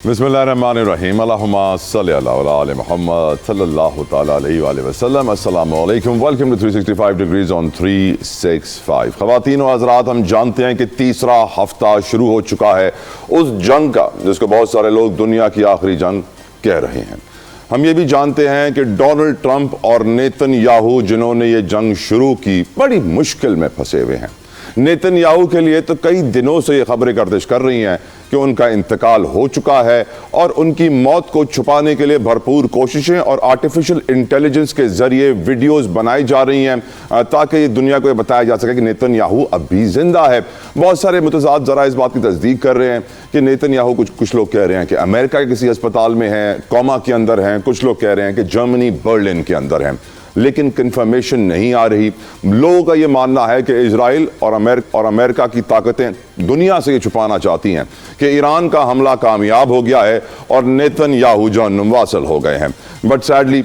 बिस्मिल्लाहिर्रहमानिर्रहीम अल्लाहुम्मा सल्लि अला आले मोहम्मद सल्लल्लाहु तआला अलैहि वसल्लम। अस्सलामु अलैकुम, वेलकम टू 365 डिग्रीज ऑन 365। ख़वातीन व हज़रात, हम जानते हैं कि तीसरा हफ्ता शुरू हो चुका है उस जंग का जिसको बहुत सारे लोग दुनिया की आखिरी जंग कह रहे हैं। हम ये भी जानते हैं कि डोनाल्ड ट्रंप और नेतन्याहू जिन्होंने ये जंग शुरू की बड़ी मुश्किल में फंसे हुए हैं। नेतन्याहू के लिए तो कई दिनों से ये खबरें गर्दिश कर रही हैं कि उनका इंतकाल हो चुका है और उनकी मौत को छुपाने के लिए भरपूर कोशिशें और आर्टिफिशियल इंटेलिजेंस के जरिए वीडियोस बनाई जा रही हैं ताकि दुनिया को ये बताया जा सके कि नेतन्याहू अभी जिंदा है। बहुत सारे मुतज़ाद ज़रा इस बात की तस्दीक कर रहे हैं कि नेतन्याहू कुछ लोग कह रहे हैं कि अमेरिका के किसी अस्पताल में हैं, कोमा के अंदर हैं, कुछ लोग कह रहे हैं कि जर्मनी बर्लिन के अंदर हैं, लेकिन कंफर्मेशन नहीं आ रही। लोगों का ये मानना है कि इजराइल और अमेरिका की ताकतें दुनिया से ये छुपाना चाहती हैं कि ईरान का हमला कामयाब हो गया है और नेतन्याहू जहन्नुम वासिल हो गए हैं। बट सैडली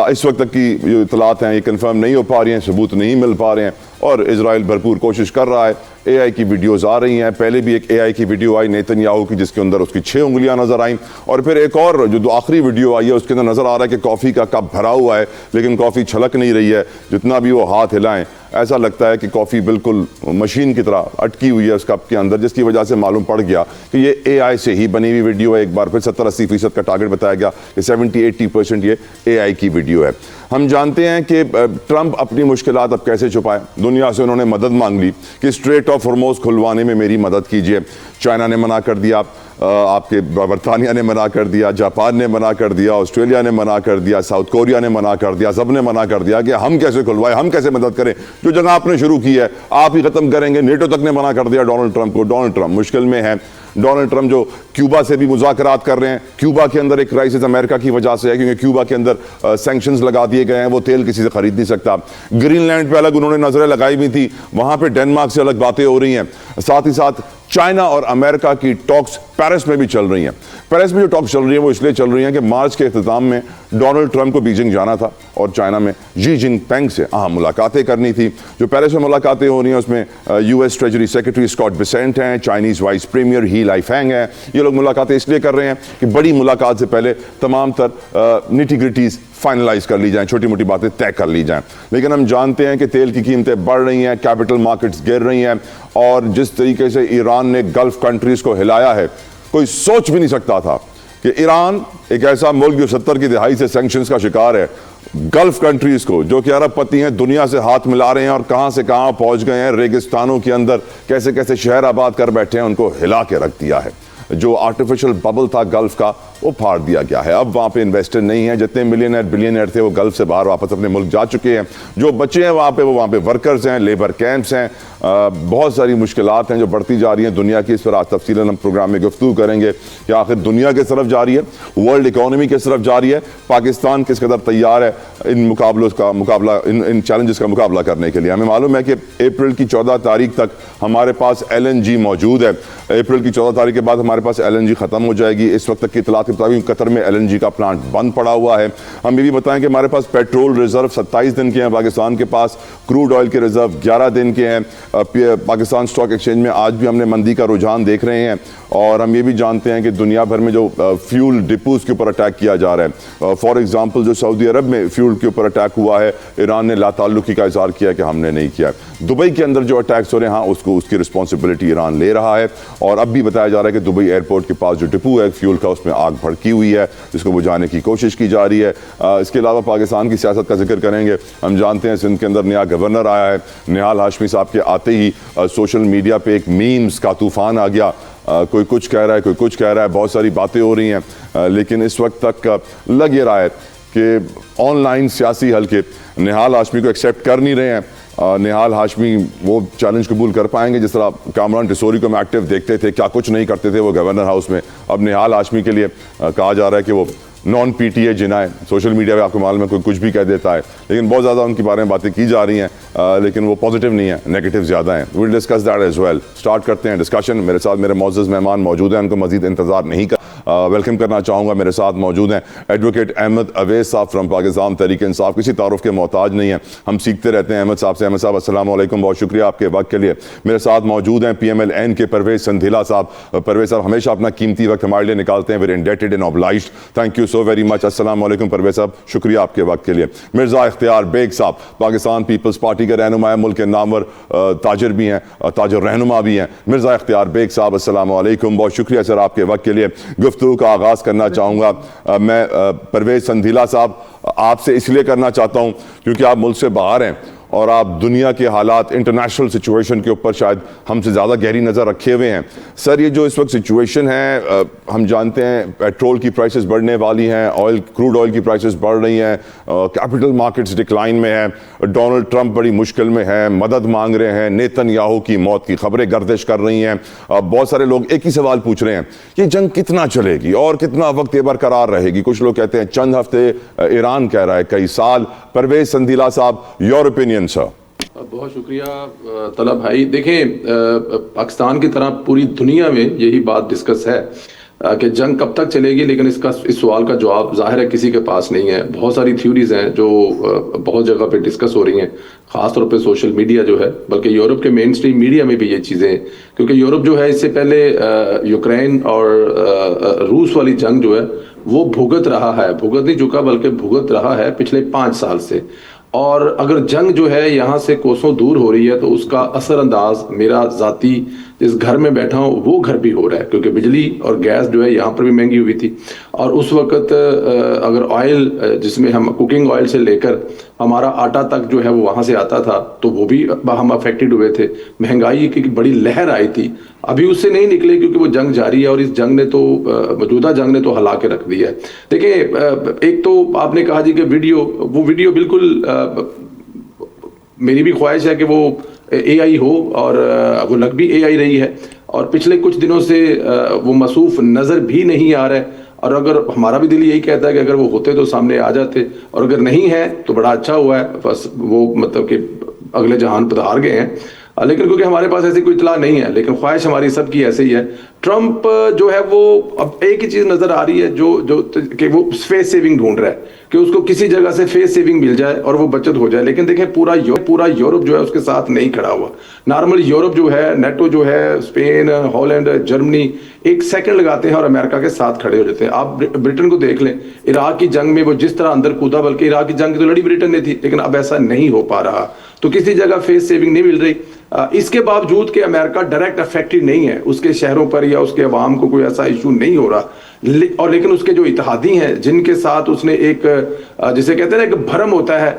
इस वक्त तक की जो इतलात हैं ये कंफर्म नहीं हो पा रही हैं, सबूत नहीं मिल पा रहे हैं और इजराइल भरपूर कोशिश कर रहा है। AI की वीडियोस आ रही हैं, पहले भी एक AI की वीडियो आई नेतन्याहू की जिसके अंदर उसकी 6 उंगलियां नजर आईं, और फिर एक और जो आखिरी वीडियो आई है उसके अंदर नजर आ रहा है कि कॉफ़ी का कप भरा हुआ है लेकिन कॉफ़ी छलक नहीं रही है। जितना भी वो हाथ हिलाएं ऐसा लगता है कि कॉफ़ी बिल्कुल मशीन की तरह अटकी हुई है उस कप के अंदर, जिसकी वजह से मालूम पड़ गया कि ये AI से ही बनी हुई वीडियो है। एक बार फिर 70-80% का टारगेट बताया गया कि 70-80% ये AI की वीडियो है। हम जानते हैं कि ट्रंप अपनी मुश्किलात अब कैसे छुपाए। दुनिया से उन्होंने मदद मांग ली कि स्ट्रेट ऑफ हॉर्मोज खुलवाने में मेरी मदद कीजिए। चाइना ने मना कर दिया, आपके बरतानिया ने मना कर दिया, जापान ने मना कर दिया, ऑस्ट्रेलिया ने मना कर दिया, साउथ कोरिया ने मना कर दिया, सब ने मना कर दिया कि हम कैसे खुलवाएं, हम कैसे मदद करें, जो जगह आपने शुरू की है आप ही ख़त्म करेंगे। नेटो तक ने मना कर दिया डोनाल्ड ट्रंप को। डोनाल्ड ट्रंप मुश्किल में है। डोनाल्ड ट्रंप जो क्यूबा से भी मुज़ाकरात कर रहे हैं, क्यूबा के अंदर एक क्राइसिस अमेरिका की वजह से है क्योंकि क्यूबा के अंदर सैंक्शंस लगा दिए गए हैं, वो तेल किसी से खरीद नहीं सकता। ग्रीनलैंड पे अलग उन्होंने नजरें लगाई हुई थी, वहां पे डेनमार्क से अलग बातें हो रही हैं। साथ ही साथ चाइना और अमेरिका की टॉक्स पेरिस में भी चल रही हैं। पेरिस में जो टॉक्स चल रही है वो इसलिए चल रही हैं कि मार्च के इख्तिताम में डोनाल्ड ट्रंप को बीजिंग जाना था और चाइना में शी जिनपिंग से अहम मुलाकातें करनी थी। जो पेरिस में मुलाकातें हो रही हैं उसमें US treasury secretary Scott Bessent हैं, Chinese vice premier He Lifeng हैं। ये लोग मुलाकातें इसलिए कर रहे हैं कि बड़ी मुलाकात से पहले तमाम तर निटी-ग्रिटीज़ फाइनलाइज कर ली जाएं, छोटी मोटी बातें तय कर ली जाएं। लेकिन हम जानते हैं कि तेल की कीमतें बढ़ रही हैं, कैपिटल मार्केट्स गिर रही हैं और जिस तरीके से ईरान ने गल्फ कंट्रीज़ को हिलाया है, कोई सोच भी नहीं सकता था कि ईरान एक ऐसा मुल्क जो 70 की दहाई से सैंक्शंस का शिकार है, गल्फ कंट्रीज़ को जो कि अरबपति हैं दुनिया से हाथ मिला रहे हैं और कहाँ से कहाँ पहुँच गए हैं, रेगिस्तानों के अंदर कैसे कैसे शहर आबाद कर बैठे हैं, उनको हिला के रख दिया है। जो आर्टिफिशियल बबल था गल्फ का वो फाड़ दिया गया है। अब वहाँ पे इन्वेस्टर नहीं है, जितने मिलियनर बिलियनर थे वो गल्फ से बाहर वापस अपने मुल्क जा चुके हैं। जो बच्चे हैं वहाँ पे वर्कर्स हैं, लेबर कैंप्स हैं, बहुत सारी मुश्किलात हैं जो बढ़ती जा रही हैं दुनिया की। इस पर आज तफसीलन हम प्रोग्राम में गुफ्तगू करेंगे कि आखिर दुनिया किस तरफ जा रही है, वर्ल्ड इकोनॉमी किस तरफ जा रही है, पाकिस्तान किस कदर तैयार है इन चैलेंजेस का मुकाबला करने के लिए। हमें मालूम है कि अप्रैल की 14 तारीख तक हमारे पास LNG मौजूद है। अप्रैल की 14 तारीख के बाद हमारे पास LNG ख़त्म हो जाएगी। इस वक्त तक की इतलात के मुताबिक कतर में LNG का प्लांट बंद पड़ा हुआ है। हम ये भी बताएं कि हमारे पास पेट्रोल रिजर्व 27 दिन के हैं, पाकिस्तान के पास क्रूड ऑयल के रिजर्व 11 दिन के हैं। पाकिस्तान स्टॉक एक्सचेंज में आज भी हमने मंदी का रुझान देख रहे हैं और हम ये भी जानते हैं कि दुनिया भर में जो फ्यूल डिपोज के ऊपर अटैक किया जा रहा है, फॉर एग्जांपल जो सऊदी अरब में फ्यूल के ऊपर अटैक हुआ है, ईरान ने लाताल्लुकी का इजहार किया कि हमने नहीं किया। दुबई के अंदर जो अटैक्स हो रहे हैं, हाँ उसकी रिस्पॉन्सिबिलिटी ईरान ले रहा है। और अब भी बताया जा रहा है कि दुबई एयरपोर्ट के पास जो डिपो है फ्यूल का, उसमें आग भड़की हुई है जिसको बुझाने की कोशिश की जा रही है। इसके अलावा पाकिस्तान की सियासत का जिक्र करेंगे। हम जानते हैं सिंध के अंदर नया गवर्नर आया है, निहाल हाशमी साहब के आते ही सोशल मीडिया पे एक मीम्स का तूफान आ गया। कोई कुछ कह रहा है, कोई कुछ कह रहा है, बहुत सारी बातें हो रही हैं। लेकिन इस वक्त तक लग ये रहा है कि ऑनलाइन सियासी हल्के निहाल हाशमी को एक्सेप्ट कर नहीं रहे हैं। निहाल हाशमी वो चैलेंज कबूल कर पाएंगे जिस तरह कामरान टिसोरी को हम एक्टिव देखते थे, क्या कुछ नहीं करते थे वो गवर्नर हाउस में। अब निहाल हाशमी के लिए कहा जा रहा है कि वो नॉन PTA जिनाए। सोशल मीडिया पे आपको मालूम है कोई कुछ भी कह देता है, लेकिन बहुत ज़्यादा उनके बारे में बातें की जा रही हैं, लेकिन वो पॉजिटिव नहीं है, नेगेटिव ज़्यादा हैं। Will discuss that as well. Start करते हैं डिस्कशन। मेरे साथ मेरे मौजूद मेहमान मौजूद हैं, उनको मजीद इंतजार नहीं कर ویلکم کرنا چاہوں گا. میرے ساتھ موجود ہیں ایڈوکیٹ احمد اویس صاحب فرام پاکستان تحریک انصاف. کسی تعارف کے محتاج نہیں ہیں, ہم سیکھتے رہتے ہیں احمد صاحب سے. احمد صاحب السلام علیکم, بہت شکریہ آپ کے وقت کے لیے. میرے ساتھ موجود ہیں PMLN کے پرویز سندھیلا صاحب. پرویز صاحب ہمیشہ اپنا قیمتی وقت ہمارے لیے نکالتے ہیں. Very indebted and obliged, thank you so very much. السلام علیکم پرویز صاحب, شکریہ آپ کے وقت کے لیے. مرزا اختیار بیگ صاحب پاکستان پیپلز پارٹی کے رہنما ہیں, ملک کے نامور تاجر بھی ہیں, تاجر رہنما بھی ہیں. مرزا اختیار بیگ صاحب السلام علیکم, بہت شکریہ سر آپ کے وقت کے لیے. گفتگو کا آغاز کرنا چاہوں گا میں پرویز سندھیلا صاحب آپ سے اس لیے کرنا چاہتا ہوں کیونکہ آپ ملک سے باہر ہیں اور آپ دنیا کے حالات, انٹرنیشنل سچویشن کے اوپر شاید ہم سے زیادہ گہری نظر رکھے ہوئے ہیں. سر یہ جو اس وقت سچویشن ہے, ہم جانتے ہیں پیٹرول کی پرائسز بڑھنے والی ہیں, کروڈ آئل کی پرائسز بڑھ رہی ہیں, کیپٹل مارکیٹس ڈکلائن میں ہیں, ڈونلڈ ٹرمپ بڑی مشکل میں ہیں, مدد مانگ رہے ہیں, نیتن یاہو کی موت کی خبریں گردش کر رہی ہیں. بہت سارے لوگ ایک ہی سوال پوچھ رہے ہیں, یہ جنگ کتنا چلے گی اور کتنا وقت یہ برقرار رہے گی؟ کچھ لوگ کہتے ہیں چند ہفتے, ایران کہہ رہا ہے کئی سال. پرویز سندھیلا صاحب, یور اوپینین سر. بہت شکریہ طلب بھائی. دیکھیں پاکستان کی طرح پوری دنیا میں یہی بات ڈسکس ہے کہ جنگ کب تک چلے گی, لیکن اس سوال کا جواب ظاہر ہے کسی کے پاس نہیں ہے. بہت ساری تھیوریز ہیں جو بہت جگہ پہ ڈسکس ہو رہی ہیں, خاص طور پہ سوشل میڈیا جو ہے, بلکہ یورپ کے مین اسٹریم میڈیا میں بھی یہ چیزیں ہیں, کیونکہ یورپ جو ہے اس سے پہلے یوکرین اور روس والی جنگ جو ہے وہ بھگت رہا ہے, بھگت نہیں چکا بلکہ بھگت رہا ہے پچھلے 5 سال سے. اور اگر جنگ جو ہے یہاں سے کوسوں دور ہو رہی ہے تو اس کا اثر انداز میرا ذاتی جس گھر میں بیٹھا ہوں وہ گھر بھی ہو رہا ہے, کیونکہ بجلی اور گیس جو ہے یہاں پر بھی مہنگی ہوئی تھی, اور اس وقت اگر آئل جس میں ہم کوکنگ آئل سے لے کر ہمارا آٹا تک جو ہے وہ وہاں سے آتا تھا تو وہ بھی ہم افیکٹڈ ہوئے تھے. مہنگائی کی بڑی لہر آئی تھی, ابھی اس سے نہیں نکلے کیونکہ وہ جنگ جاری ہے, اور اس جنگ نے تو موجودہ جنگ نے تو ہلا کے رکھ دیا ہے. دیکھیں ایک تو آپ نے کہا جی کہ وہ ویڈیو بالکل میری بھی خواہش ہے کہ وہ AI ہو, اور وہ لگ بھی AI رہی ہے, اور پچھلے کچھ دنوں سے وہ موصوف نظر بھی نہیں آ رہا ہے. اور اگر ہمارا بھی دل یہی کہتا ہے کہ اگر وہ ہوتے تو سامنے آ جاتے, اور اگر نہیں ہے تو بڑا اچھا ہوا ہے, بس وہ مطلب کہ اگلے جہان پدھار گئے ہیں. لیکن کیونکہ ہمارے پاس ایسی کوئی اطلاع نہیں ہے, لیکن خواہش ہماری سب کی ایسے ہی ہے. ٹرمپ جو ہے وہ اب ایک ہی چیز نظر آ رہی ہے جو کہ وہ فیس سیونگ ڈھونڈ رہا ہے کہ اس کو کسی جگہ سے فیس سیونگ مل جائے اور وہ بچت ہو جائے. لیکن دیکھیں پورا یورپ جو ہے اس کے ساتھ نہیں کھڑا ہوا. نارمل یورپ جو ہے, نیٹو جو ہے, اسپین, ہالینڈ, جرمنی 1 سیکنڈ لگاتے ہیں اور امریکہ کے ساتھ کھڑے ہو جاتے ہیں. آپ برٹن کو دیکھ لیں, عراق کی جنگ میں وہ جس طرح اندر کودا, بلکہ عراق کی جنگ تو لڑی برٹن نے تھی, لیکن اب ایسا نہیں ہو پا رہا. تو کسی جگہ فیس سیونگ نہیں مل رہی. اس کے باوجود کہ امریکہ ڈائریکٹ افیکٹڈ نہیں ہے, اس کے شہروں پر یا اس کے عوام کو کوئی ایسا ایشو نہیں ہو رہا, اور لیکن اس کے جو اتحادی ہیں جن کے ساتھ اس نے ایک جسے کہتے ہیں نا ایک بھرم ہوتا ہے,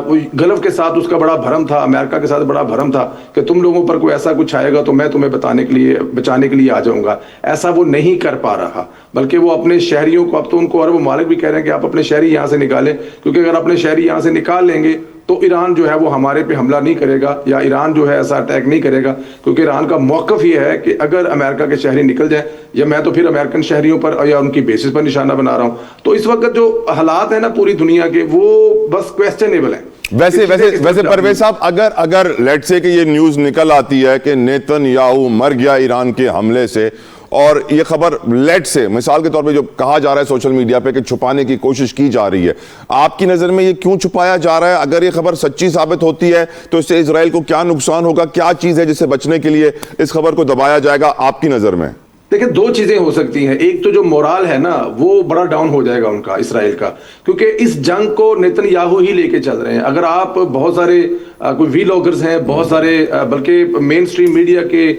وہ گلف کے ساتھ اس کا بڑا بھرم تھا, امریکہ کے ساتھ بڑا بھرم تھا کہ تم لوگوں پر کوئی ایسا کچھ آئے گا تو میں تمہیں بچانے کے لیے آ جاؤں گا. ایسا وہ نہیں کر پا رہا, بلکہ وہ اپنے شہریوں کو, اب تو ان کو عرب ممالک بھی کہہ رہے ہیں کہ آپ اپنے شہری یہاں سے نکالیں, کیونکہ اگر اپنے شہری یہاں سے نکال لیں گے تو ایران جو ہے وہ ہمارے پہ حملہ نہیں کرے گا, یا ایران جو ہے ایسا اٹیک نہیں کرے گا, کیونکہ ایران کا موقف یہ ہے کہ اگر امریکہ کے شہری نکل جائیں, یا میں تو پھر امریکن شہریوں پر یا ان کی بیسس پر نشانہ بنا رہا ہوں. تو اس وقت جو حالات ہیں نا پوری دنیا کے, وہ بس کویسچنیبل ہیں. ویسے پرویز صاحب, اگر لیٹ سے کہ یہ نیوز نکل آتی ہے کہ نیتن یاہو مر گیا ایران کے حملے سے, اور یہ خبر لیٹ سے مثال کے طور پہ جو کہا جا رہا ہے سوشل میڈیا پہ کہ چھپانے کی کوشش کی جا رہی ہے, آپ کی نظر میں یہ کیوں چھپایا جا رہا ہے؟ اگر یہ خبر سچی ثابت ہوتی ہے تو اس سے اسرائیل کو کیا نقصان ہوگا؟ کیا چیز ہے جس سے بچنے کے لیے اس خبر کو دبایا جائے گا آپ کی نظر میں؟ دیکھیں 2 چیزیں ہو سکتی ہیں. ایک تو جو مورال ہے نا وہ بڑا ڈاؤن ہو جائے گا ان کا, اسرائیل کا, کیونکہ اس جنگ کو نیتن یاہو ہی لے کے چل رہے ہیں. اگر آپ بہت سارے کوئی ویلاگرز ہیں, بہت سارے بلکہ مین اسٹریم میڈیا کے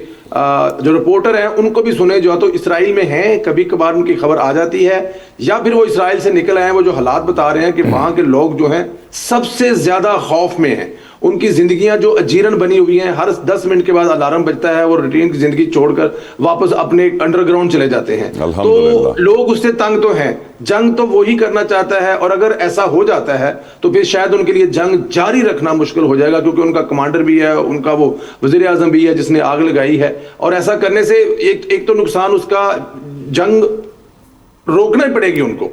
جو رپورٹر ہیں ان کو بھی سنے, جو تو اسرائیل میں ہیں, کبھی کبھار ان کی خبر آ جاتی ہے, یا پھر وہ اسرائیل سے نکل آئے ہیں, وہ جو حالات بتا رہے ہیں کہ وہاں کے لوگ جو ہیں سب سے زیادہ خوف میں ہیں. ان کی زندگیاں جو اجیرن بنی ہوئی ہیں, ہر 10 منٹ کے بعد الارم بجتا ہے, وہ روٹین کی زندگی چھوڑ کر واپس اپنے انڈر گراؤنڈ چلے جاتے ہیں. تو لوگ اس سے تنگ تو ہیں. جنگ تو وہی کرنا چاہتا ہے, اور اگر ایسا ہو جاتا ہے تو پھر شاید ان کے لیے جنگ جاری رکھنا مشکل ہو جائے گا, کیونکہ ان کا کمانڈر بھی ہے, ان کا وہ وزیر اعظم بھی ہے جس نے آگ لگائی ہے, اور ایسا کرنے سے ایک تو نقصان اس کا, جنگ روکنا ہی پڑے گی ان کو.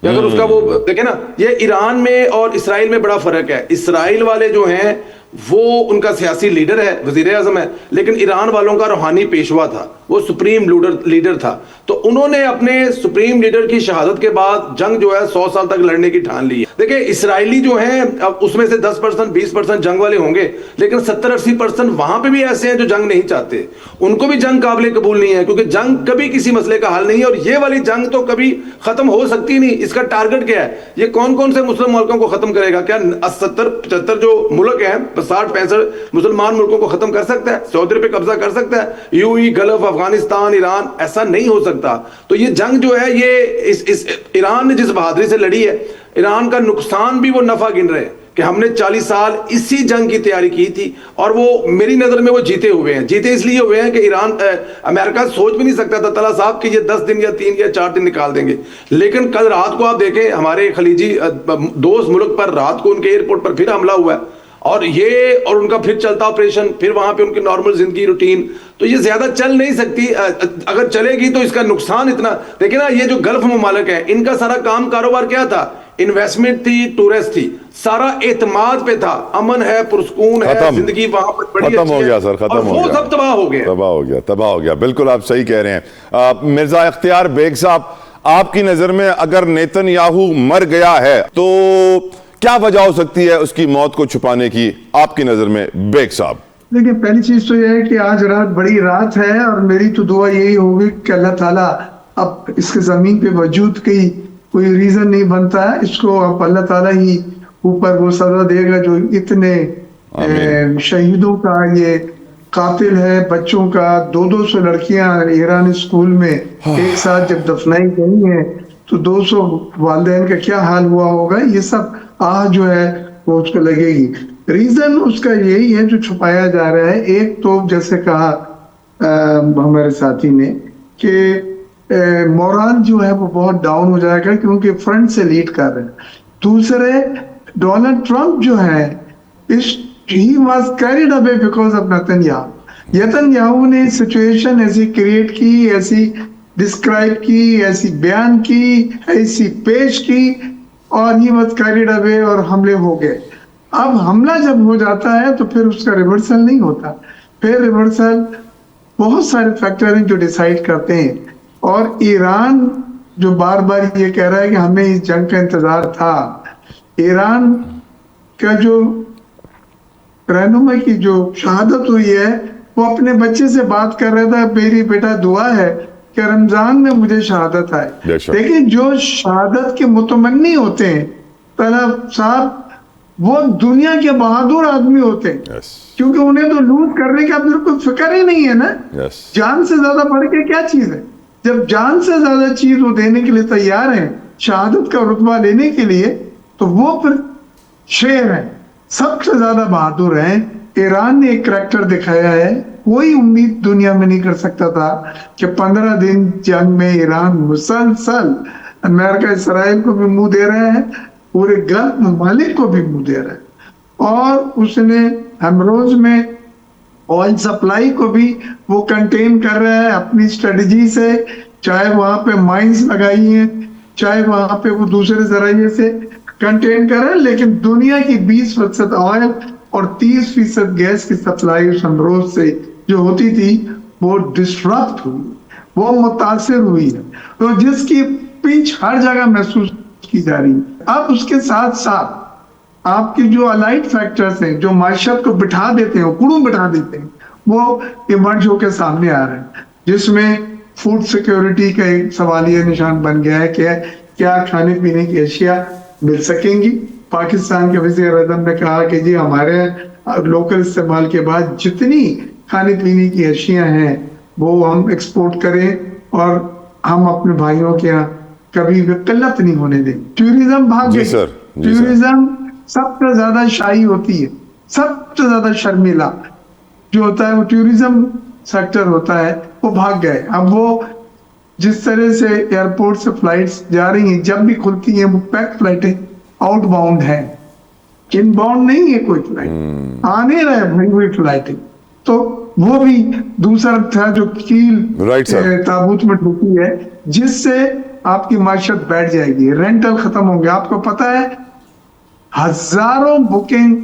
اگر اس کا وہ دیکھیں نا, یہ ایران میں اور اسرائیل میں بڑا فرق ہے. اسرائیل والے جو ہیں وہ ان کا سیاسی لیڈر ہے, وزیر اعظم ہے, لیکن ایران والوں کا روحانی پیشوا تھا, وہ سپریم لیڈر تھا. تو انہوں نے اپنے سپریم لیڈر کی شہادت کے بعد جنگ جو ہے 100 سال تک لڑنے کی ٹھان لی ہے. دیکھیں اسرائیلی جو ہیں اب اس میں سے 10% 20% جنگ والے ہوں گے, لیکن 70-80% وہاں پہ بھی ایسے ہیں جو جنگ نہیں چاہتے. ان کو بھی جنگ قابل قبول نہیں ہے, کیونکہ جنگ کبھی کسی مسئلے کا حل نہیں ہے, اور یہ والی جنگ تو کبھی ختم ہو سکتی نہیں. اس کا ٹارگٹ کیا ہے؟ یہ کون کون سے مسلم ملکوں کو ختم کرے گا؟ کیا 70-75 جو ملک ہیں 60-65 مسلمان ملکوں کو ختم کر سکتا ہے؟ سعودی عرب پہ قبضہ کر سکتا ہے؟ UAE, golf, Afghanistan, Iran? ایسا نہیں ہو سکتا. تو یہ جنگ جو ہے یہ اس ایران نے جس بہادری سے لڑی ہے, ایران کا نقصان بھی وہ نفع گن رہے ہیں کہ ہم نے 40 سال اسی جنگ کی تیاری کی تھی, اور وہ میری نظر میں وہ جیتے ہوئے ہیں. جیتے اس لیے ہوئے ہیں کہ امریکہ سوچ بھی نہیں سکتا تھا طلحہ صاحب کہ یہ 10 دن یا 3 یا 4 دن نکال دیں گے. لیکن کل رات کو آپ دیکھیں ہمارے خلیجی دوست ملک پر رات کو ان کے ایئرپورٹ پر پھر حملہ ہوا ہے, اور ان کا پھر چلتا آپریشن, پھر وہاں پہ ان کی نارمل زندگی روٹین. تو یہ زیادہ چل نہیں سکتی. اگر چلے گی تو اس کا نقصان اتنا, دیکھیں نا یہ جو گلف ممالک ہیں ان کا سارا کام کاروبار کیا تھا؟ انویسٹمنٹ تھی, ٹورسٹ تھی, سارا اعتماد پہ تھا, امن ہے, پرسکون ہے, زندگی وہاں پر بڑی ختم ہو گیا سر, ختم ہو گیا, وہ سب تباہ ہو گیا. بالکل آپ صحیح کہہ رہے ہیں. مرزا اختیار بیگ صاحب, آپ کی نظر میں اگر نیتن یاہو مر گیا ہے تو کیا وجہ ہو سکتی ہے اس کی موت کو چھپانے کی آپ کی نظر میں بیگ صاحب؟ دیکھیں پہلی چیز تو یہ ہے کہ آج رات بڑی رات ہے, اور میری تو دعا یہی ہوگی کہ اللہ تعالیٰ اب اس کے زمین پہ وجود کی کوئی ریزن نہیں بنتا ہے, اس کو اب اللہ تعالیٰ ہی اوپر وہ سزا دے گا جو اتنے شہیدوں کا یہ قاتل ہے. بچوں کا 200 لڑکیاں ایران اسکول میں ایک ساتھ جب دفنائی گئی ہیں تو 200 والدین کا کیا حال ہوا ہوگا. یہ سب جو ہے وہ اس کو لگے گی. ریزن اس کا یہی ہے جو چھپایا جا رہا ہے. ایک تو جیسے کہا ہمارے ساتھی نے کہ مورال جو ہے وہ بہت ڈاؤن ہو جائے گا کیونکہ فرنٹ سے لیڈ کر رہے ہیں. دوسرے ڈونلڈ ٹرمپ جو ہے he was carried away because of Nitin Yahoo نے سچویشن ایسی کریٹ کی, ایسی ڈسکرائب کی, ایسی بیان کی, ایسی پیش کی, اور he was carried away اور حملے ہو گئے. اب حملہ جب ہو جاتا ہے تو پھر اس کا ریورسل نہیں ہوتا. پھر ریورسل بہت سارے فیکٹر ہیں جو ڈیسائیڈ کرتے ہیں, اور ایران جو بار بار یہ کہہ رہا ہے کہ ہمیں اس جنگ کا انتظار تھا. ایران کا جو رہنما کی جو شہادت ہوئی ہے وہ اپنے بچے سے بات کر رہا تھا, میری بیٹا دعا ہے کہ رمضان میں مجھے شہادت آئے. لیکن جو شہادت کے متمنی ہوتے ہیں طلحہ صاحب وہ دنیا کے بہادر آدمی ہوتے ہیں, کیونکہ انہیں تو لوٹ کرنے کا پھر کوئی فکر ہی نہیں ہے نا. جان سے زیادہ بڑھ کے کیا چیز ہے؟ جب جان سے زیادہ چیز وہ دینے کے لیے تیار ہیں شہادت کا رتبہ لینے کے لیے, تو وہ پھر شیر ہیں, سب سے زیادہ بہادر ہیں. ایران نے ایک کریکٹر دکھایا ہے, کوئی امید دنیا میں نہیں کر سکتا تھا کہ 15 دن جنگ میں ایران مسلسل امریکہ اسرائیل کو بھی منہ دے رہا ہے, پورے گلف ممالک کو بھی منہ دے رہا ہے, اور اس نے ہمروز میں آئل سپلائی کو بھی وہ کنٹین کر رہا ہے اپنی اسٹریٹجی سے, چاہے وہاں پہ مائنز لگائی ہیں, چاہے وہاں پہ وہ دوسرے ذرائع سے کنٹین کر رہا ہے. لیکن دنیا کی 20% آئل اور 30% گیس کی سپلائی اس ہمروز سے جو ہوتی تھی وہ ڈسٹرپٹ ہوئی, وہ متاثر ہوئی ہے, تو جس کی پنچ ہر جگہ محسوس کی جا رہی ہے. اب اس کے ساتھ ساتھ آپ کے جو الائٹ فیکٹرز ہیں جو معیشت کو بٹھا دیتے ہیں, کڑوں بٹھا دیتے ہیں, وہ ایمرج ہو کے سامنے آ رہے ہیں, جس میں فوڈ سیکیورٹی کا ایک سوالیہ نشان بن گیا ہے کہ کیا کھانے پینے کی اشیاء مل سکیں گی. پاکستان کے وزیر اعظم نے کہا کہ جی ہمارے لوکل استعمال کے بعد جتنی کھانے پینے کی اشیاء ہیں وہ ہم ایکسپورٹ کریں, اور ہم اپنے بھائیوں کے یہاں کبھی بھی قلت نہیں ہونے دیں. ٹورزم بھاگ گئی. ٹورزم سب سے زیادہ شائع ہوتی ہے, سب سے زیادہ شرمیلا جو ہوتا ہے وہ ٹورزم سیکٹر ہوتا ہے, وہ بھاگ گئے. اب وہ جس طرح سے ایئرپورٹ سے فلائٹس جا رہی ہیں, جب بھی کھلتی ہیں وہ پیک فلائٹیں آؤٹ باؤنڈ ہیں, ان باؤنڈ نہیں ہے کوئی فلائٹ, آنے رہے بھری ہوئی فلائٹیں. تو وہ بھی دوسرا تھا جو کیل تابوت میں ڈھکی ہے, جس سے آپ کی معیشت بیٹھ جائے گی, رینٹل ختم ہوں گے. آپ کو پتا ہے ہزاروں بکنگ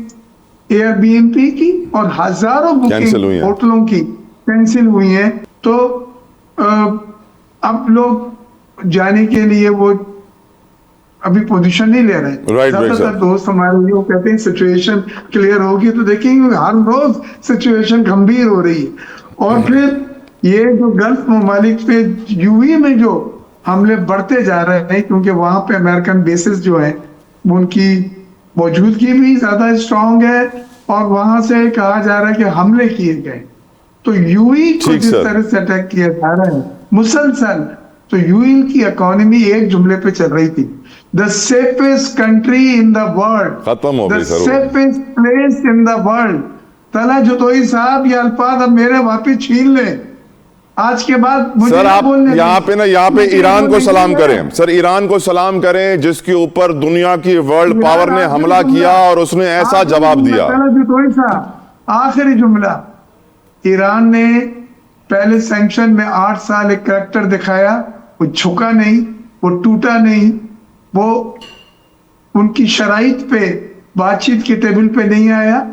एयरबीएनबी की और हजारों Cancel हुई बुकिंग हैं। होटलों की कैंसिल हुई हैं। तो अब लोग जाने के लिए वो अभी पोजीशन नहीं ले रहे हैं। Right, right, ज्यादातर sir. दोस्त हमारे ये वो कहते हैं सिचुएशन क्लियर होगी, तो देखेंगे हर रोज सिचुएशन गंभीर हो रही है। और फिर ये जो गल्फ ममालिक पे यूएई में जो हमले बढ़ते जा रहे हैं, क्योंकि वहां पे अमेरिकन बेसिस जो है उनकी मौजूदगी भी ज्यादा स्ट्रांग है, और वहां से कहा जा रहा है कि हमले किए गए। तो यूएई को ठीक, जिस सर। तरह से अटैक किया जा रहा है मुसलसल, तो यूएई की इकोनॉमी एक जुमले पे चल रही थी, the safest country in the world, खत्म हो द गई सर वो। Safest place in the world. तला जुतोई साहब ये अल्फाज अब मेरे वापिस छीन ले, आज के बाद मुझे सर ना आप बोलने यहाँ दें। पे ना, यहाँ पे मुझे ईरान को बोलने सलाम दीजिए। करें सर, ईरान को सलाम करें जिसके ऊपर दुनिया की वर्ल्ड ईरान पावर ने आखिरी हमला जुमला, किया और उसने ऐसा आखिरी जवाब जुमला, दिया। तला जुतोई साहब, आखिरी जुमला, ईरान ने पहले सैंक्शन में 8 साल एक करैक्टर दिखाया, वो झुका नहीं, वो टूटा नहीं, वो उनकी शराइत पे बातचीत के टेबल पे नहीं आया,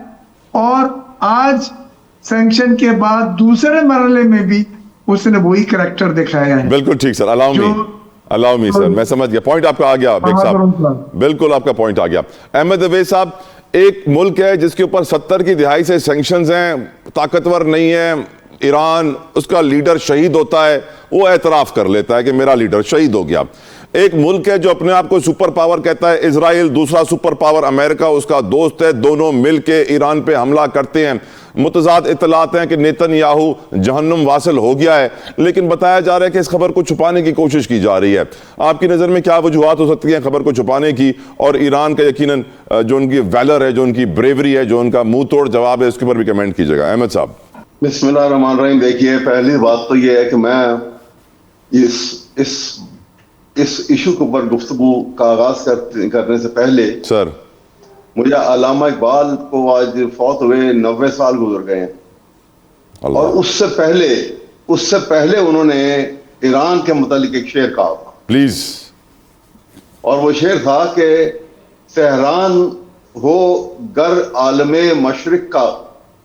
और आज सैंक्शन के बाद दूसरे मरहले में भी उसने वही करैक्टर दिखाया है। बिल्कुल ठीक सर, अलाउ मी सर, मैं समझ गया, पॉइंट आपका आ गया बेग साहब, बिल्कुल आपका पॉइंट आ गया। अहमद अवैस साहब, एक मुल्क है जिसके ऊपर 70 की दिहाई से सैंक्शंस हैं, ताकतवर नहीं है ईरान, उसका लीडर शहीद होता है, वो एतराफ कर लेता है कि मेरा लीडर शहीद हो गया। एक मुल्क है जो अपने आप को सुपर पावर कहता है, इजराइल, दूसरा सुपर पावर अमेरिका उसका दोस्त है, दोनों मिल के ईरान पे हमला करते हैं। मुतज़ाद इत्तलात हैं कि नेतन्याहू जहन्नुम वासिल हो गया है, लेकिन बताया जा रहा है कि इस खबर को छुपाने की कोशिश की जा रही है। आपकी नज़र में क्या वजूहात हो सकती हैं खबर को छुपाने की, और ईरान का यकीनन जो उनकी वैलर है, जो उनकी ब्रेवरी है, जो उनका मुंह तोड़ जवाब है, उसके ऊपर भी कमेंट कीजिएगा। अहमद साहब। बिस्मिल्लाहिर्रहमानिर्रहीम। देखिए, पहली बात तो ये है कि मैं इस इशू के ऊपर गुफ्तगू का आगाज करने से पहले सर, मुझे अल्लामा इकबाल को आज फौत हुए 90 साल गुजर गए हैं, अल्लाह। और उससे पहले उन्होंने ईरान के मुतालिक एक शेर कहा था, प्लीज। और वो शेर था कि तेहरान हो गर आलमे मशरिक का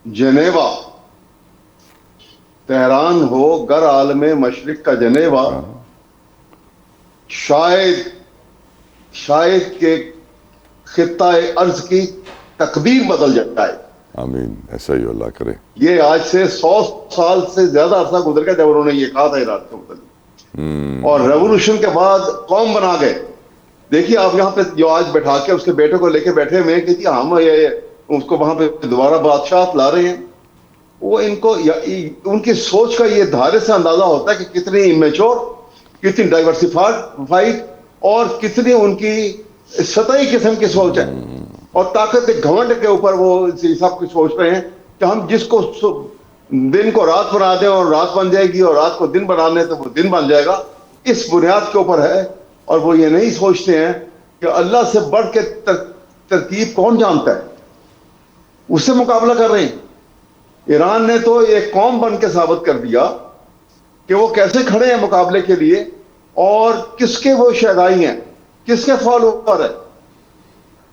जनेवा, तेहरान हो गर आलमे मशरिक का जनेवा, शायद के खित्ता-ए अर्ज की तकदीर बदल जाए। आमीन, ऐसा ही अल्लाह करे। ये आज से 100 साल से ज्यादा अरसा गुजर गया जब उन्होंने ये कहा था ईरान के मुतालिक, और रेवोल्यूशन के बाद कौम बना गए। देखिए, आप यहाँ पे जो आज बैठा के उसके बेटे को लेके बैठे हुए हैं कि जी हम ये उसको वहां पे दोबारा बादशाह ला रहे हैं, वो इनको उनकी सोच का ये धारे से अंदाजा होता है कि कितनी इमेच्योर, कितनी डाइवर्सिफाइड, और कितनी उनकी सतही किस्म की सोच है, और ताकत घमंड के ऊपर वो सब कुछ सोच रहे हैं कि हम जिसको दिन को रात बना दें और रात बन जाएगी, और रात को दिन बना दें तो वो दिन बन जाएगा, इस बुनियाद के ऊपर है। और वो ये नहीं सोचते हैं कि अल्लाह से बढ़ के तरकीब कौन जानता है, उससे मुकाबला कर रहे हैं। ईरान ने तो एक कौम बन के साबित कर दिया कि वो कैसे खड़े हैं मुकाबले के लिए, और किसके वो शहदाई हैं, किसके फॉलोअर है।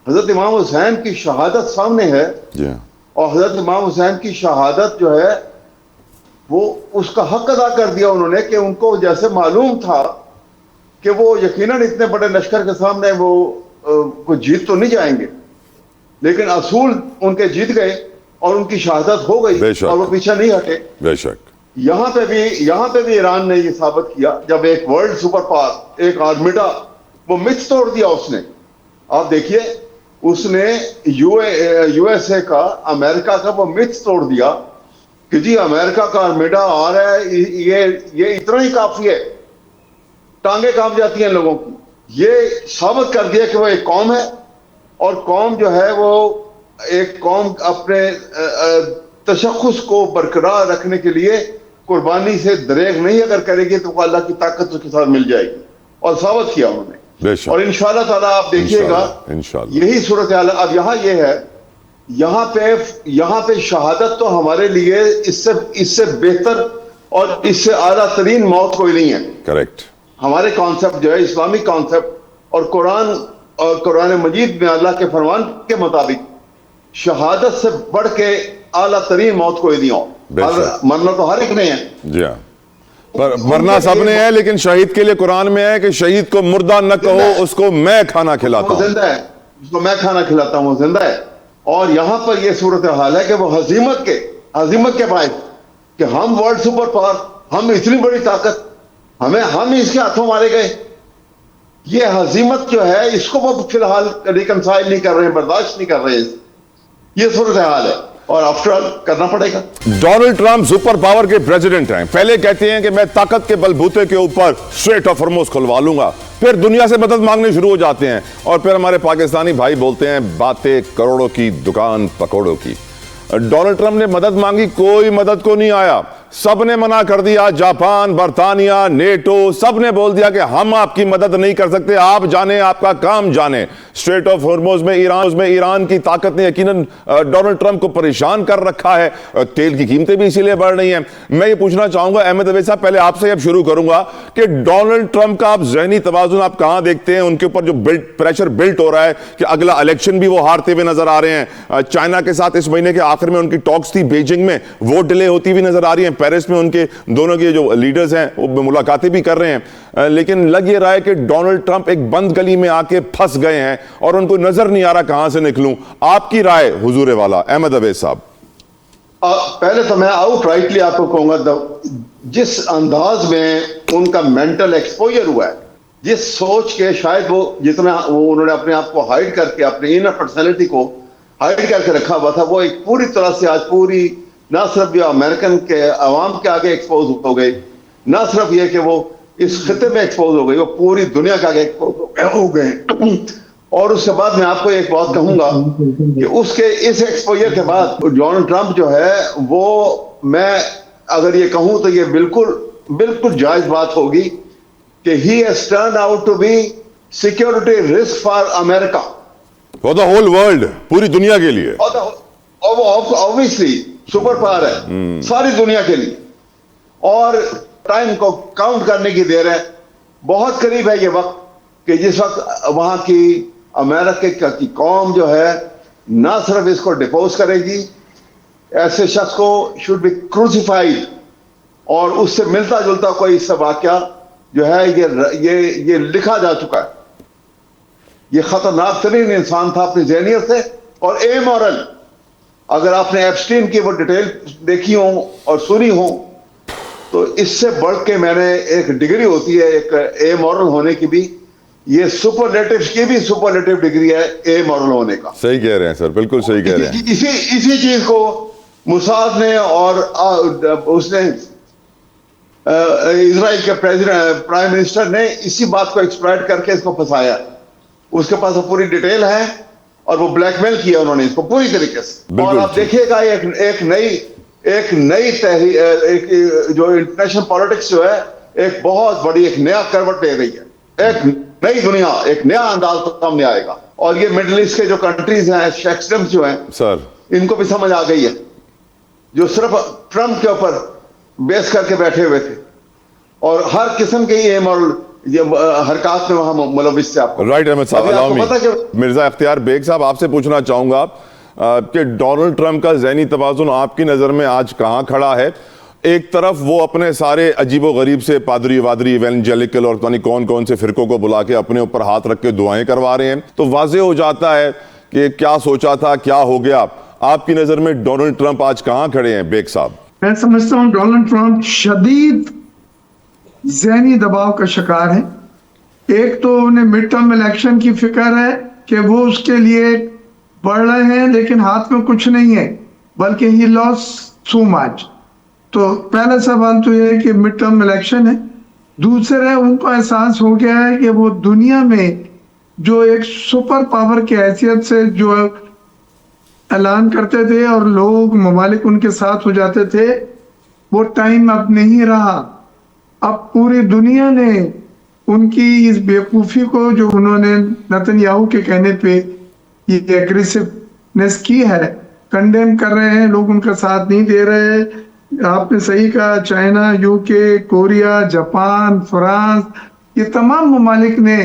हजरत इमाम हुसैन की शहादत सामने है, और हजरत इमाम हुसैन की शहादत जो है वो उसका हक अदा कर दिया उन्होंने, कि उनको जैसे मालूम था कि वो यकीनन इतने बड़े लश्कर के सामने वो को जीत तो नहीं जाएंगे, लेकिन असूल उनके जीत गए और उनकी शहादत हो गई, और वो पीछे नहीं हटे। बेशक यहाँ पे भी ईरान ने ये साबित किया, जब एक वर्ल्ड सुपर पावर, एक आर्मिडा, वो मिथ तोड़ दिया उसने। आप देखिए, उसने यूएसए का, अमेरिका का वो मिथ तोड़ दिया कि जी अमेरिका का आर्मिडा आ रहा है, ये इतना ही काफी है, टांगे कांप जाती हैं लोगों की। ये साबित कर दिया कि वो एक कौम है, और कौम जो है वो एक कौम अपने तशख्खुस को बरकरार रखने के लिए कुर्बानी से दरेग नहीं अगर करेगी तो अल्लाह की ताकत उसके साथ मिल जाएगी, और साबित किया उन्होंने। और इंशाअल्लाह ताला आप देखिएगा यही सूरत हाल। अब यहाँ ये है, यहाँ पे शहादत तो हमारे लिए इससे बेहतर और इससे आला तरीन मौत कोई नहीं है। करेक्ट। हमारे कॉन्सेप्ट जो है इस्लामिक कॉन्सेप्ट, और कुरान मजीद में अल्लाह के फरमान के मुताबिक शहादत से बढ़ के आला तरीन मौत कोई नहीं हो। मरना तो हर एक ने है जी हाँ, पर मरना सबने है, लेकिन शहीद के लिए कुरान में है कि शहीद को मुर्दा न कहो, उसको मैं खाना खिलाता हूँ। जिंदा है, उसको मैं खाना खिलाता हूँ, जिंदा है। और यहाँ पर ये सूरत हाल है कि वो हजीमत के बायस कि हम वर्ल्ड सुपर पावर, हम इतनी बड़ी ताकत, हम इसके हाथों मारे गए। ये हजीमत जो है इसको वो फिलहाल रिकंसाइल नहीं कर रहे हैं, बर्दाश्त नहीं कर रहे हैं। ये सूरत हाल है और आफ्टर ऑल करना पड़ेगा। डोनाल्ड ट्रंप सुपर पावर के प्रेसिडेंट हैं। पहले कहते हैं कि मैं ताकत के बलबूते के ऊपर स्ट्रेट ऑफ हॉर्मुज़ खुलवा लूंगा, फिर दुनिया से मदद मांगने शुरू हो जाते हैं, और फिर हमारे पाकिस्तानी भाई बोलते हैं बातें करोड़ों की, दुकान पकौड़ों की। डोनाल्ड ट्रंप ने मदद मांगी, कोई मदद को नहीं आया, सब ने मना कर दिया। जापान, बर्तानिया, नेटो, सब ने बोल दिया कि हम आपकी मदद नहीं कर सकते, आप जाने, आपका काम जाने। स्ट्रेट ऑफ हॉर्मुज़ में ईरान की ताकत ने यकीनन डोनाल्ड ट्रंप को परेशान कर रखा है। तेल की कीमतें भी इसीलिए बढ़ रही हैं। मैं ये पूछना चाहूंगा अहमद अवैस साहब, पहले आपसे अब शुरू करूंगा कि डोनाल्ड ट्रंप का आप ज़हनी तवाज़ुन आप कहां देखते हैं? उनके ऊपर जो प्रेशर बिल्ट हो रहा है कि अगला इलेक्शन भी वो हारते हुए नजर आ रहे हैं। चाइना के साथ इस महीने के आखिर में उनकी टॉक्स थी बीजिंग में, वो डिले होती हुई नजर आ रही है। पेरिस में उनके दोनों के जो लीडर्स हैं वो मुलाकातें भी कर रहे हैं, लेकिन लग ये रहा है कि डोनाल्ड ट्रंप एक बंद गली में आके फंस गए हैं और उनको नजर नहीं आ रहा कहां से निकलूं। आपकी राय हुजूर वाला अहमद अवैस साहब? पहले तो मैं आउट राइटली आपको कहूंगा, जिस अंदाज में उनका मेंटल एक्सपोजर हुआ है, जिस सोच के शायद वो जितना उन्होंने अपने आप को हाइड करके, अपने इनर पर्सनैलिटी को हाइड करके रखा हुआ था, वो एक पूरी तरह से आज पूरी ना सिर्फ जो अमेरिकन के अवाम के आगे एक्सपोज हो गई, ना सिर्फ ये कि वो इस खिते में एक्सपोज हो गई, वो पूरी दुनिया के आगे एक्सपोज हो गए। और उसके बाद मैं आपको एक बात कहूंगा कि उसके इस एक्सपोजर के बाद डोनाल्ड ट्रंप जो है वो, मैं अगर ये कहूं तो ये बिल्कुल जायज बात होगी कि he has turned out to be security risk for America, for the whole world, पूरी दुनिया के लिए। और वो ऑब्वियसली सुपर पावर है सारी दुनिया के लिए, और टाइम को काउंट करने की देर है। बहुत करीब है ये वक्त कि जिस वक्त वहां की अमेरिका की कौम जो है ना सिर्फ इसको डिपोज करेगी, ऐसे शख्स को शुड बी क्रूसिफाइड, और उससे मिलता जुलता कोई इससे वाकया जो है ये लिखा जा चुका है। ये खतरनाक तरीन इंसान था अपनी ज़हनियत से और एमोरल। अगर आपने एप्स्टीन की वो डिटेल देखी हो और सुनी हो तो इससे बढ़ के मैंने एक डिग्री होती है एक एमोरल होने की भी, ये सुपरलेटिव की भी सुपरलेटिव डिग्री है एमोरल होने का। सही कह रहे हैं सर, बिल्कुल सही कह रहे हैं। इसी चीज को मुसाद ने और उसने इजराइल के प्राइम मिनिस्टर ने इसी बात को एक्सप्लॉइट करके इसको फंसाया। उसके पास वो पूरी डिटेल है और वो ब्लैकमेल किया उन्होंने इसको पूरी तरीके से। और आप देखिएगा एक नई जो इंटरनेशनल पॉलिटिक्स जो है एक बहुत बड़ी एक नया करवट ले रही है। एक नई दुनिया, एक नया अंदाज सामने आएगा। और ये मिडिल ईस्ट के जो कंट्रीज हैं, शेक्सडम्स जो हैं सर, इनको भी समझ आ गई है, जो सिर्फ ट्रंप के ऊपर बेस करके बैठे हुए थे और हर किस्म के ये हरकत में वहां मुलविस थे। आपको राइट अहमद साहब, मिर्जा इख्तियार बेग साहब, आपसे पूछना चाहूंगा कि डोनाल्ड ट्रंप का ज़हनी तवाज़ुन आपकी नज़र में आज कहाँ खड़ा है? एक तरफ वो अपने सारे अजीबो गरीब से पादरी वादरी इवेंजेलिकल और कौन कौन से फिरकों को बुला के अपने ऊपर हाथ रख के दुआएं करवा रहे हैं, तो वाज़े हो जाता है कि क्या सोचा था, क्या हो गया। आपकी नज़र में डोनाल्ड ट्रंप आज कहाँ खड़े हैं बेग साहब? मैं समझता हूँ डोनाल्ड ट्रंप शदीद ज़हनी दबाव का शिकार है। एक तो उन्हें मिड टर्म इलेक्शन की फिक्र है कि वो उसके लिए बढ़ रहे हैं लेकिन हाथ में कुछ नहीं है, बल्कि ही लॉस सो मच। तो पहला सवाल तो ये है कि मिड टर्म इलेक्शन है। दूसरा, उनको एहसास हो गया है कि वो दुनिया में जो एक सुपर पावर की हैसियत से जो ऐलान करते थे और लोग ममालिक उनके साथ हो जाते थे, वो टाइम अब नहीं रहा। अब पूरी दुनिया ने उनकी इस बेवकूफ़ी को, जो उन्होंने नेतन्याहू के कहने पे ये एग्रेसिवनेस की है, कंडेम कर रहे हैं। लोग उनका साथ नहीं दे रहे। आपने सही कहा, China, UK, Korea, Japan, France, ये तमाम ममालिक ने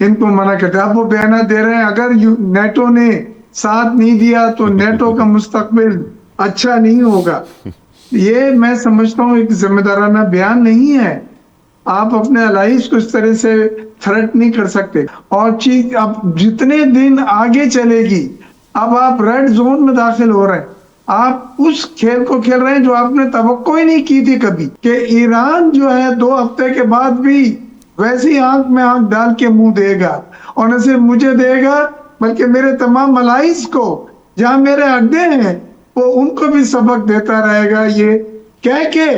इनको मना कर दिया। अब वो बयान दे रहे हैं अगर नेटो ने साथ नहीं दिया तो नेटो का मुस्तकबिल अच्छा नहीं होगा। ये मैं समझता हूँ एक जिम्मेदाराना बयान नहीं है। आप अपने अलाइज को इस तरह से थ्रेट नहीं कर सकते। और चीज अब जितने दिन आगे चलेगी, अब आप रेड जोन में दाखिल हो रहे हैं, आप उस खेल को खेल रहे हैं जो आपने तवक्को ही नहीं की थी कभी, कि ईरान जो है 2 हफ्ते के बाद भी वैसी आंख में आंख डाल के मुंह देगा, और न सिर्फ मुझे देगा बल्कि मेरे तमाम अलाइज को जहां मेरे अड्डे हैं वो उनको भी सबक देता रहेगा, ये कह के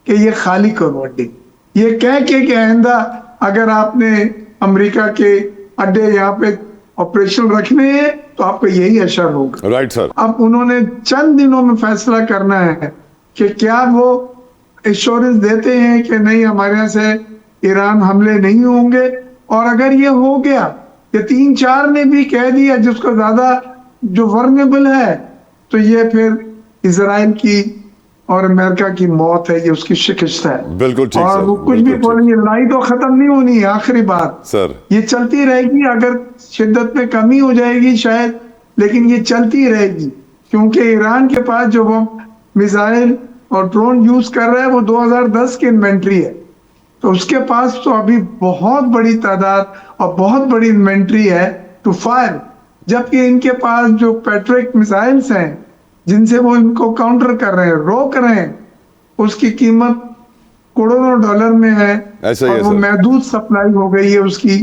कि ये खाली करो अड्डे, ये कह के कि आइंदा अगर आपने अमेरिका के अड्डे यहाँ पे ऑपरेशन रखने हैं तो आपको यही असर होगा। Right sir. अब उन्होंने चंद दिनों में फैसला करना है कि क्या वो एश्योरेंस देते हैं कि नहीं हमारे यहाँ से ईरान हमले नहीं होंगे, और अगर ये हो गया, ये 3-4 ने भी कह दिया जिसको ज्यादा जो वर्नेबल है, तो ये फिर इजराइल की और अमेरिका की मौत है, ये उसकी शिकस्त है। बिल्कुल ठीक और सर, वो कुछ भी बिल्कुल बोलेंगे, लड़ाई तो खत्म नहीं होनी है। आखिरी बात सर, ये चलती रहेगी, अगर शिद्दत में कमी हो जाएगी शायद, लेकिन ये चलती रहेगी, क्योंकि ईरान के पास जो वो मिसाइल और ड्रोन यूज कर रहा है वो 2010 की इन्वेंट्री है, तो उसके पास तो अभी बहुत बड़ी तादाद और बहुत बड़ी इन्वेंट्री है टू फायर, जबकि इनके पास जो पैट्रिक मिसाइल्स हैं जिनसे वो इनको काउंटर कर रहे हैं, रोक रहे हैं, उसकी कीमत करोड़ों डॉलर में है, ऐसा ही और है वो सर। महदूद सप्लाई हो गई है उसकी,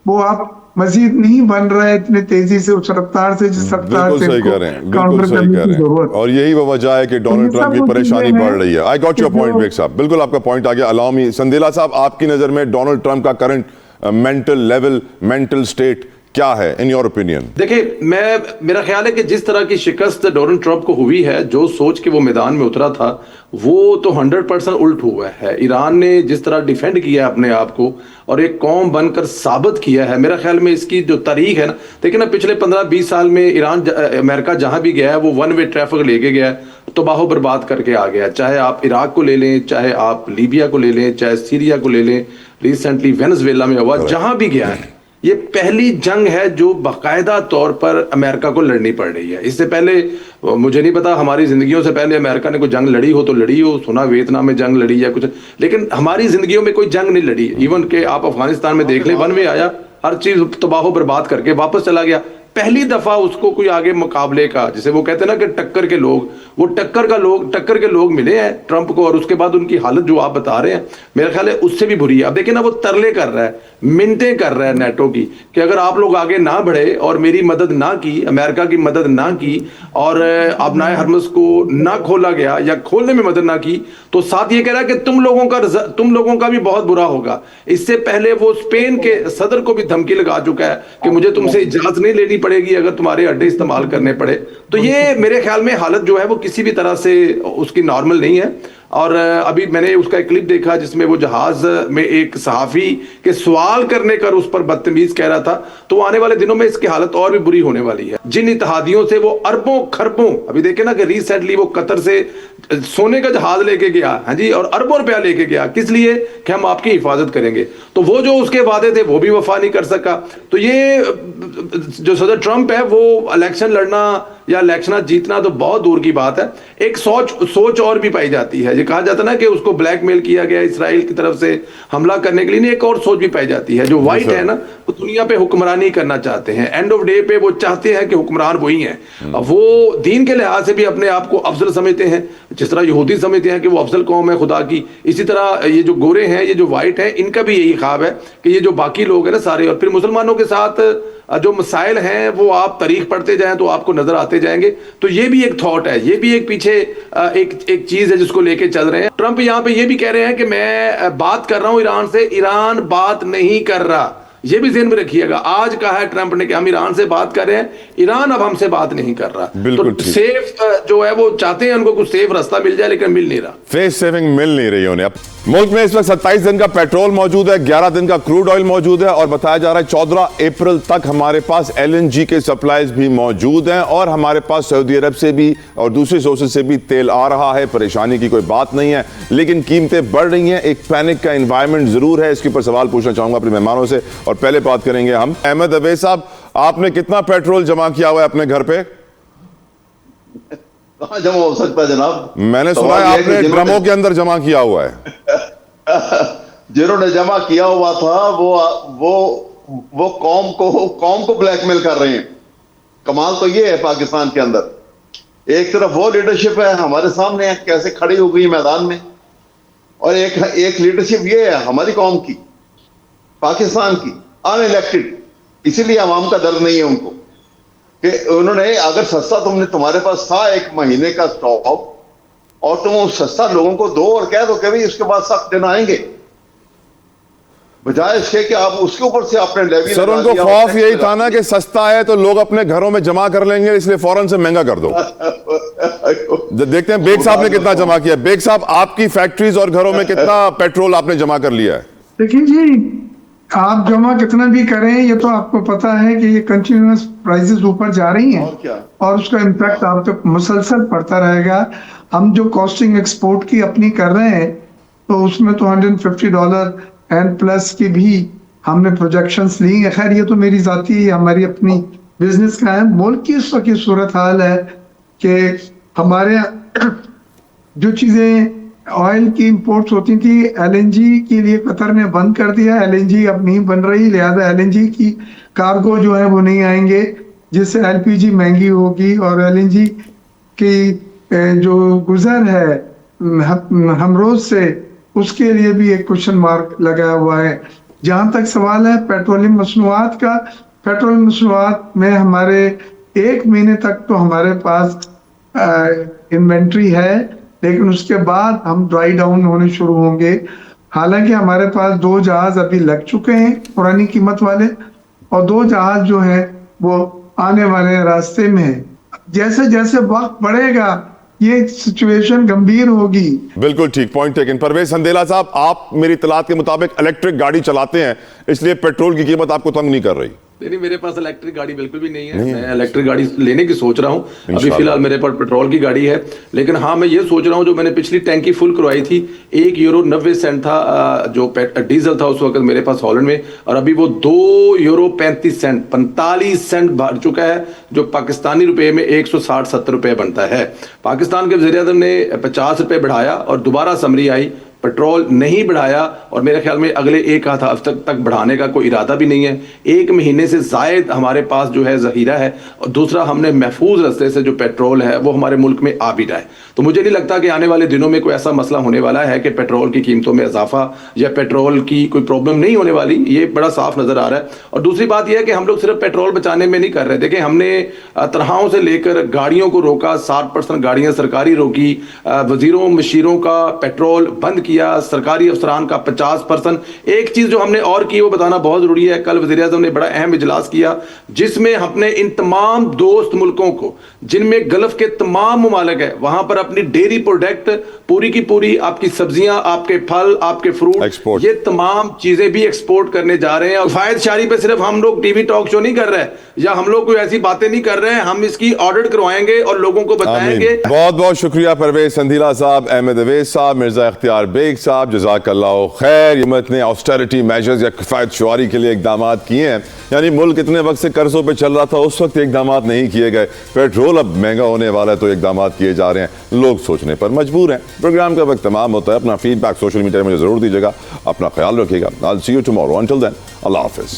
वो आप मजीद नहीं बन रहा है इतने तेजी से, उस रफ्तार से जिस रफ्तार बिल्कुल से सही इनको कह रहे हैं, बिल्कुल काउंटर सही करने कह की रहे हैं, जरूरत है। और यही वो वजह है कि डोनाल्ड ये ट्रंप की सब परेशानी चीजें बढ़ हैं रही है। आई गॉट योर कि पॉइंट जो- बेग साहब, बिल्कुल आपका पॉइंट आ गया। अलाउ मी, संदेला साहब, आपकी नजर में डोनाल्ड ट्रंप का current mental level, mental state क्या है इन योर ओपिनियन? देखिए, मेरा ख्याल है कि जिस तरह की शिकस्त डोनाल्ड ट्रंप को हुई है, जो सोच के वो मैदान में उतरा था, वो तो 100% उल्ट हुआ है। ईरान ने जिस तरह डिफेंड किया अपने आप को और एक कौम बनकर साबित किया है, मेरा ख्याल में इसकी जो तारीख है ना, देखिए ना, पिछले 15-20 साल में अमेरिका जहां भी गया है वो वन वे ट्रैफिक लेके गया है, तबाह बर्बाद करके आ गया। चाहे आप इराक को ले लें, चाहे आप लीबिया को ले लें, चाहे सीरिया को ले लें, रिसेंटली वेनेजुएला में हुआ, जहां भी गया है, ये पहली जंग है जो बाकायदा तौर पर अमेरिका को लड़नी पड़ रही है। इससे पहले मुझे नहीं पता, हमारी जिंदगियों से पहले अमेरिका ने कोई जंग लड़ी हो तो लड़ी हो, सुना वियतनाम में जंग लड़ी या कुछ, लेकिन हमारी जिंदगियों में कोई जंग नहीं लड़ी। इवन के आप अफगानिस्तान में देख लें, वन में आया, हर चीज तबाह बर्बाद करके वापस चला गया। पहली दफा उसको कोई आगे मुकाबले का, जिसे वो कहते हैं ना कि टक्कर के लोग, वो टक्कर के लोग मिले हैं ट्रंप को, और उसके बाद उनकी हालत जो आप बता रहे हैं, मेरा ख्याल है उससे भी बुरी है। अब देखिए ना, वो तरले कर रहा है, मिन्नतें कर रहा है नेटो की कि अगर आप लोग आगे ना बढ़े और मेरी मदद ना की, अमेरिका की मदद ना की, और अबनाए हरमुज को ना खोला गया या खोलने में मदद ना की, तो साथ ये कह रहा है कि तुम लोगों का भी बहुत बुरा होगा। इससे पहले वो स्पेन के सदर को भी धमकी लगा चुका है कि मुझे तुमसे इजाजत नहीं लेनी पड़ेगी अगर तुम्हारे अड्डे इस्तेमाल करने पड़े। तो ये मेरे ख्याल में हालत जो है वो किसी भी तरह से उसकी नॉर्मल नहीं है। और अभी मैंने उसका एक क्लिप देखा जिसमें वो जहाज में एक सहाफी के सवाल करने कर उस पर बदतमीज कह रहा था, तो आने वाले दिनों में इसकी हालत और भी बुरी होने वाली है। जिन इत्तेहादियों से वो अरबों खरबों, अभी देखे ना कि रिसेंटली वो कतर से सोने का जहाज लेके गया, हाँ जी, और अरबों रुपया लेके गया, किस लिए? कि हम आपकी हिफाजत करेंगे। तो वो जो उसके वादे थे वो भी वफा नहीं कर सका। तो ये जो सदर ट्रंप है, वो इलेक्शन लड़ना या इलेक्शन जीतना तो बहुत दूर की बात है। एक सोच और भी पाई जाती है, ये कहा जाता है ना कि उसको ब्लैकमेल किया गया इसराइल की तरफ से हमला करने के लिए। नहीं, एक और सोच भी पाई जाती है, जो व्हाइट है ना, वो दुनिया पे हुक्मरानी करना चाहते हैं। एंड ऑफ डे पे वो चाहते हैं कि हुक्मरान वही हैं। वो दीन के लिहाज से भी अपने आप को अफजल समझते हैं, जिस तरह यहूदी समझते हैं कि वो अफजल कौम है खुदा की। इसी तरह ये जो गोरे हैं, ये जो व्हाइट हैं, इनका भी यही ख्वाब है कि ये जो बाकी लोग हैं ना सारे, और फिर मुसलमानों के साथ जो मसाइल हैं वो आप तारीख पढ़ते जाएं तो आपको नजर आते जाएंगे। तो ये भी एक थॉट है, ये भी एक पीछे एक चीज है जिसको लेके चल रहे हैं। ट्रंप यहाँ पे ये भी कह रहे हैं कि मैं बात कर रहा हूं ईरान से, ईरान बात नहीं कर रहा। ये भी ध्यान में रखिएगा। आज कहा है ट्रंप ने कि हम ईरान से बात कर रहे हैं, ईरान अब हमसे बात नहीं कर रहा। तो सेफ जो है वो चाहते हैं उनको कुछ सेफ रास्ता मिल जाए, लेकिन मिल नहीं रहा, फेस सेविंग मिल नहीं रही उन्हें। मुल्क में इस वक्त 27 दिन का पेट्रोल मौजूद है, 11 दिन का क्रूड ऑयल मौजूद है, और बताया जा रहा है 14 अप्रैल तक हमारे पास LNG के सप्लाईज भी मौजूद हैं, और हमारे पास सऊदी अरब से भी और दूसरे सोर्सेज से भी तेल आ रहा है। परेशानी की कोई बात नहीं है, लेकिन कीमतें बढ़ रही हैं, एक पैनिक का एनवायरनमेंट जरूर है। इसके ऊपर सवाल पूछना चाहूंगा अपने मेहमानों से, और पहले बात करेंगे हम। अहमद अवैस साहब, آپ نے کتنا پیٹرول جمع کیا ہوا ہے اپنے گھر پہ؟ کہاں جمع ہو سکتا ہے جناب؟ میں نے سنا ہے آپ نے ڈرموں کے اندر جمع کیا ہوا ہے. جنہوں نے جمع کیا ہوا تھا وہ قوم کو بلیک میل کر رہے ہیں. کمال تو یہ ہے پاکستان کے اندر، ایک طرف وہ لیڈرشپ ہے ہمارے سامنے کیسے کھڑی ہو گئی میدان میں، اور ایک لیڈرشپ یہ ہے ہماری قوم کی، پاکستان کی، ان الیکٹڈ. اسی لیے عوام کا درد نہیں ہے ان کو کہ انہوں نے اگر سستا تمہارے پاس تھا 1 مہینے کا اسٹاک اور تم اس سستا لوگوں کو دو اور کہہ دو کہ اس کے بعد سخت دن آئیں گے، بجائے اس کے کہ آپ اس کے اوپر سے اپنے لیوی. سر ان کو خوف یہی تھا نا کہ سستا ہے تو لوگ اپنے گھروں میں جمع کر لیں گے، اس لیے فوراً سے مہنگا کر دو. دیکھتے ہیں بیگ صاحب نے کتنا جمع کیا. بیگ صاحب آپ کی فیکٹریز اور گھروں میں کتنا پیٹرول آپ نے جمع کر لیا ہے؟ دیکھیں جی، آپ جمع کتنا بھی کریں یہ تو آپ کو پتا ہے کہ یہ کنٹینیوس پرائسز اوپر جا رہی ہیں اور اس کا امپیکٹ آپ تک مسلسل پڑتا رہے گا. ہم جو کاسٹنگ ایکسپورٹ کی اپنی کر رہے ہیں تو اس میں تو $150 اینڈ پلس کی بھی ہم نے پروجیکشنز لی ہیں. خیر یہ تو میری ذاتی ہماری اپنی بزنس کا ہے. ملک کی اس وقت کی صورتحال ہے کہ ہمارے جو چیزیں آئل کی امپورٹس ہوتی تھی LNG کے لیے قطر نے بند کر دیا. LNG اب نہیں بن رہی، لہذا LNG کی کارگو جو ہے وہ نہیں آئیں گے، جس سے LPG مہنگی ہوگی. اور LNG کی جو گزر ہے ہمروز سے، اس کے لیے بھی ایک کوشچن مارک لگا ہوا ہے. جہاں تک سوال ہے پیٹرولیم مصنوعات کا، پیٹرولیم مصنوعات میں ہمارے 1 مہینے تک تو ہمارے پاس انوینٹری ہے، لیکن اس کے بعد ہم ڈرائی ڈاؤن ہونے شروع ہوں گے. حالانکہ ہمارے پاس 2 جہاز ابھی لگ چکے ہیں پرانی قیمت والے، اور 2 جہاز جو ہیں وہ آنے والے راستے میں ہیں. جیسے جیسے وقت بڑھے گا یہ سچویشن گمبھیر ہوگی. بالکل ٹھیک، پوائنٹ ٹیکن. پرویز سندیلا صاحب، آپ میری اطلاعات کے مطابق الیکٹرک گاڑی چلاتے ہیں، اس لیے پیٹرول کی قیمت آپ کو تنگ نہیں کر رہی؟ نہیں، میرے پاس الیکٹرک گاڑی بالکل بھی نہیں ہے. میں الیکٹرک گاڑی لینے کی سوچ رہا ہوں. ابھی فی الحال میرے پاس پیٹرول کی گاڑی ہے، لیکن ہاں میں یہ سوچ رہا ہوں جو میں نے پچھلی ٹینکی فل کروائی تھی €1.90 تھا جو ڈیزل تھا اس وقت میرے پاس ہالینڈ میں، اور ابھی وہ €2.35 45 سینٹ بڑھ چکا ہے، جو پاکستانی روپے میں 160-170 روپے بنتا ہے. پاکستان کے وزیر اعظم نے 50 روپے بڑھایا اور دوبارہ سمری آئی، پیٹرول نہیں بڑھایا، اور میرے خیال میں اگلے 1 ہفتہ تک بڑھانے کا کوئی ارادہ بھی نہیں ہے. 1 مہینے سے زائد ہمارے پاس جو ہے ذخیرہ ہے، اور دوسرا ہم نے محفوظ راستے سے جو پیٹرول ہے وہ ہمارے ملک میں آ بھی رہا ہے. تو مجھے نہیں لگتا کہ آنے والے دنوں میں کوئی ایسا مسئلہ ہونے والا ہے کہ پیٹرول کی قیمتوں میں اضافہ یا پیٹرول کی کوئی پرابلم نہیں ہونے والی. یہ بڑا صاف نظر آ رہا ہے. اور دوسری بات یہ ہے کہ ہم لوگ صرف پیٹرول بچانے میں نہیں کر رہے. دیکھیں ہم نے تنخواہوں سے لے کر گاڑیوں کو روکا، 60% گاڑیاں سرکاری روکی، وزیروں مشیروں کا پیٹرول بند کیا، سرکاری افسران کا 50%. ایک چیز جو ہم نے اور کی وہ بتانا بہت ضروری ہے. کل وزیر اعظم نے بڑا اہم اجلاس کیا جس میں ہم نے ان تمام دوست ملکوں کو جن میں گلف کے تمام ممالک ہیں وہاں پر اپنی ڈیری پروڈکٹ پوری کی پوری، آپ کی سبزیاں، آپ کے پھل، آپ کے فروٹ، یہ تمام چیزیں بھی ایکسپورٹ کرنے جا رہے ہیں. اور فائد شاری پہ صرف ہم لوگ ٹی وی ٹاک شو نہیں کر رہے یا ہم لوگ کوئی ایسی باتیں نہیں کر رہے ہیں، ہم اس کی آڈٹ کروائیں گے اور لوگوں کو بتائیں گے. بہت بہت شکریہ پرویز سندیلا صاحب، احمد اویس صاحب، مرزا اختیار بیگ صاحب، جزاک اللہ خیر. حکومت نے آسٹیرٹی میجرز یا کفایت شعاری کے لیے اقدامات کیے ہیں، یعنی ملک اتنے وقت سے قرضوں پہ چل رہا تھا، اس وقت اقدامات نہیں کیے گئے. پیٹرول اب مہنگا ہونے والا ہے تو اقدامات کیے جا رہے ہیں، لوگ سوچنے پر مجبور ہیں. پروگرام کا وقت تمام ہوتا ہے. اپنا فیڈ بیک سوشل میڈیا میں ضرور دیجیے گا. اپنا خیال رکھیے گا. I'll see you tomorrow. Until then, اللہ حافظ.